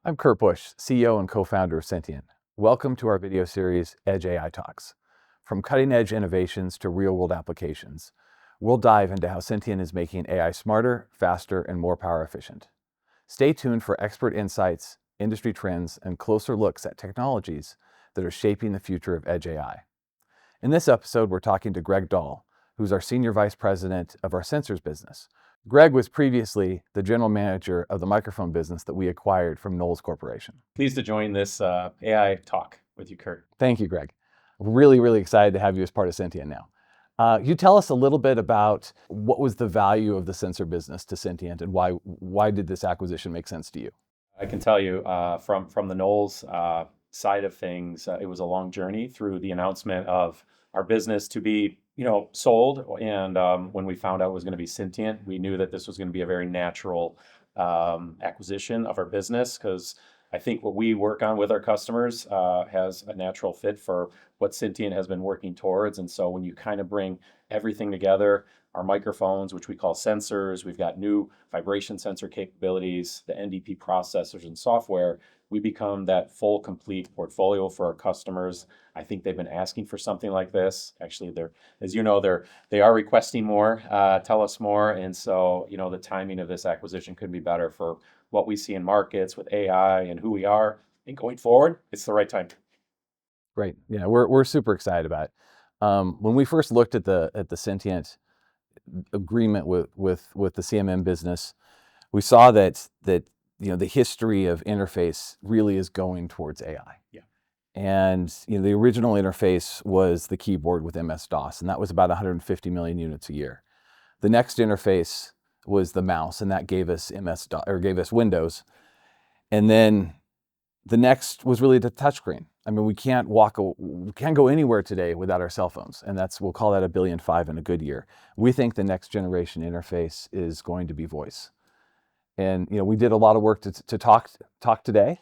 I'm Kurt Busch, CEO and co-founder of Syntiant. Welcome to our video series, Edge AI Talks. From cutting-edge innovations to real-world applications, we'll dive into how Syntiant is making AI smarter, faster, and more power efficient. Stay tuned for expert insights, industry trends, and closer looks at technologies that are shaping the future of Edge AI. In this episode, we're talking to Greg Doll, who's our Senior Vice President of our sensors business. Greg was previously the general manager of the microphone business that we acquired from Knowles Corporation. Pleased to join this AI talk with you, Kurt. Thank you, Greg. Really excited to have you as part of Syntiant now. You tell us a little bit about what was the value of the sensor business to Syntiant and why did this acquisition make sense to you? I can tell you from the Knowles side of things, it was a long journey through the announcement of our business to be sold. And when we found out it was going to be Syntiant, we knew that this was going to be a very natural acquisition of our business, because I think what we work on with our customers has a natural fit for what Syntiant has been working towards. And so when you kind of bring everything together, our microphones, which we call sensors, we've got new vibration sensor capabilities, the NDP processors and software, we become that full, complete portfolio for our customers. I think they've been asking for something like this. Actually, they are requesting more, tell us more. And so, the timing of this acquisition couldn't be better for what we see in markets with AI and who we are. And going forward, it's the right time. Great. Yeah, we're super excited about it. When we first looked at the Syntiant agreement with the CMM business, we saw that the history of interface really is going towards AI. Yeah. And the original interface was the keyboard with MS-DOS, and that was about 150 million units a year. The next interface was the mouse, and that gave us gave us Windows. And then the next was really the touchscreen. I mean, we can't go anywhere today without our cell phones, and we'll call that 1.5 billion in a good year. We think the next generation interface is going to be voice. And we did a lot of work to talk today,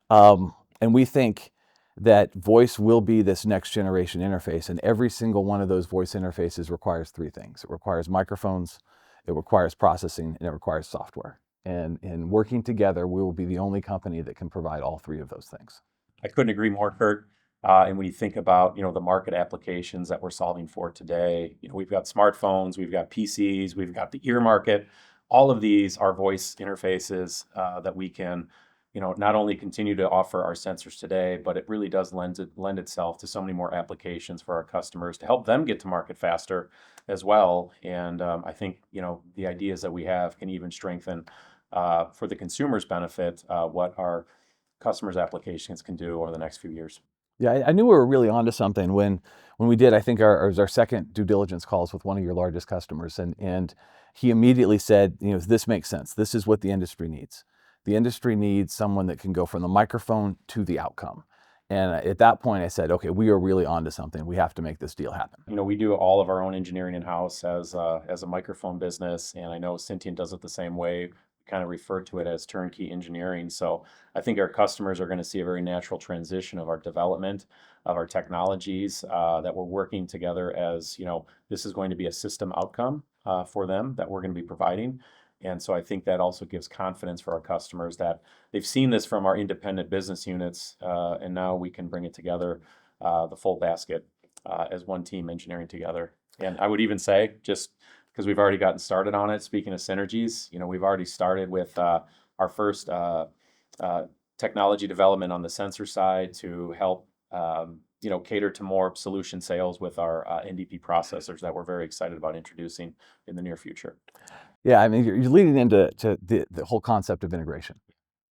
and we think that voice will be this next generation interface, and every single one of those voice interfaces requires three things. It requires microphones, it requires processing, and it requires software. And in working together, we will be the only company that can provide all three of those things. I couldn't agree more, Kurt. And when you think about the market applications that we're solving for today, we've got smartphones, we've got PCs, we've got the ear market. All of these are voice interfaces that we can not only continue to offer our sensors today, but it really does lend itself to so many more applications for our customers to help them get to market faster as well. And I think the ideas that we have can even strengthen for the consumer's benefit what our customers' applications can do over the next few years. Yeah, I knew we were really onto something when we did, I think, our second due diligence calls with one of your largest customers. And he immediately said, this makes sense. This is what the industry needs. The industry needs someone that can go from the microphone to the outcome. And at that point, I said, okay, we are really onto something. We have to make this deal happen. We do all of our own engineering in-house as a microphone business. And I know Syntiant does it the same way. Kind of refer to it as turnkey engineering. So I think our customers are going to see a very natural transition of our development of our technologies that we're working together as, this is going to be a system outcome for them that we're going to be providing. And so I think that also gives confidence for our customers that they've seen this from our independent business units, and now we can bring it together, the full basket, as one team engineering together. And I would even say, just because we've already gotten started on it, speaking of synergies, we've already started with our first technology development on the sensor side to help cater to more solution sales with our NDP processors that we're very excited about introducing in the near future. Yeah, I mean, you're leading into the whole concept of integration.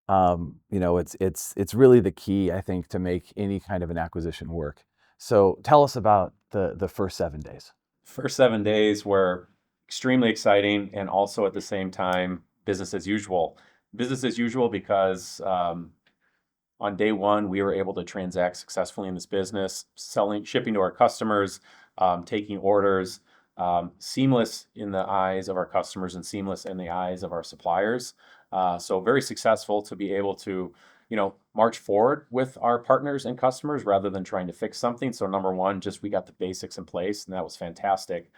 It's really the key, I think, to make any kind of an acquisition work. So tell us about the first 7 days. First 7 days were extremely exciting, and also at the same time, business as usual. Business as usual because on day one, we were able to transact successfully in this business, shipping to our customers, taking orders, seamless in the eyes of our customers and seamless in the eyes of our suppliers. So very successful to be able to, march forward with our partners and customers rather than trying to fix something. So number one, just we got the basics in place, and that was fantastic.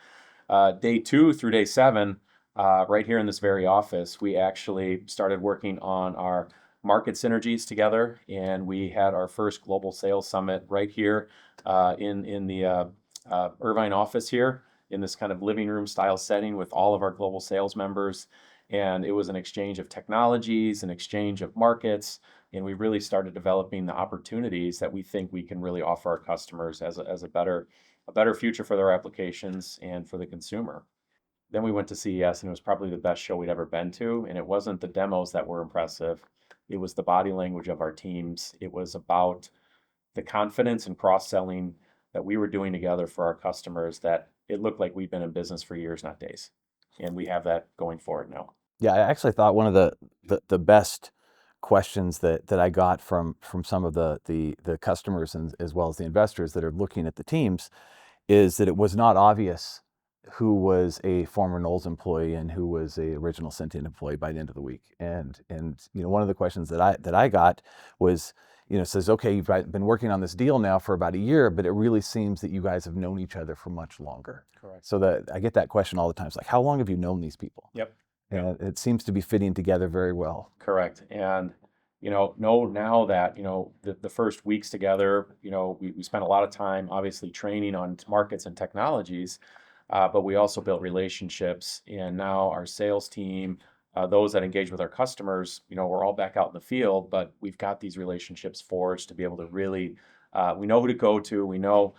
Day 2 through day 7, right here in this very office, we actually started working on our market synergies together, and we had our first global sales summit right here in the Irvine office here in this kind of living room style setting with all of our global sales members. And it was an exchange of technologies, an exchange of markets, and we really started developing the opportunities that we think we can really offer our customers as a better future for their applications and for the consumer. Then we went to CES, and it was probably the best show we'd ever been to. And it wasn't the demos that were impressive, it was the body language of our teams. It was about the confidence and cross selling that we were doing together for our customers, that it looked like we've been in business for years, not days. And we have that going forward now. Yeah, I actually thought one of the best questions that I got from some of the customers and as well as the investors that are looking at the teams is that it was not obvious who was a former Knowles employee and who was a original Syntiant employee by the end of the week. And one of the questions that I got was, says, okay, you've been working on this deal now for about a year, but it really seems that you guys have known each other for much longer. Correct. So that I get that question all the time. It's like, how long have you known these people? Yep. And it seems to be fitting together very well. Correct. And know now that the first weeks together, we spent a lot of time obviously training on markets and technologies, but we also built relationships. And now our sales team, those that engage with our customers, we're all back out in the field, but we've got these relationships forged to be able to really, we know who to go to, we know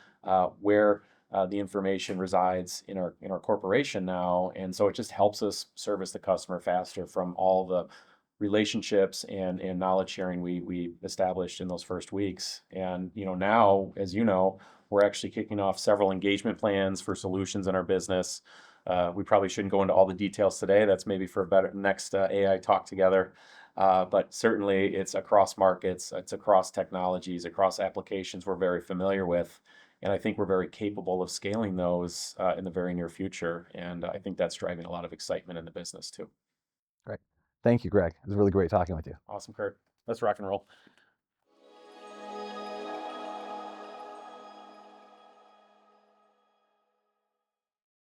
where the information resides in our corporation now, and so it just helps us service the customer faster from all the relationships and knowledge sharing we established in those first weeks. And now, as we're actually kicking off several engagement plans for solutions in our business. We probably shouldn't go into all the details today. That's maybe for a better next AI talk together. But certainly it's across markets, it's across technologies, across applications we're very familiar with. And I think we're very capable of scaling those in the very near future. And I think that's driving a lot of excitement in the business too. Great. Thank you, Greg. It was really great talking with you. Awesome, Kurt. Let's rock and roll.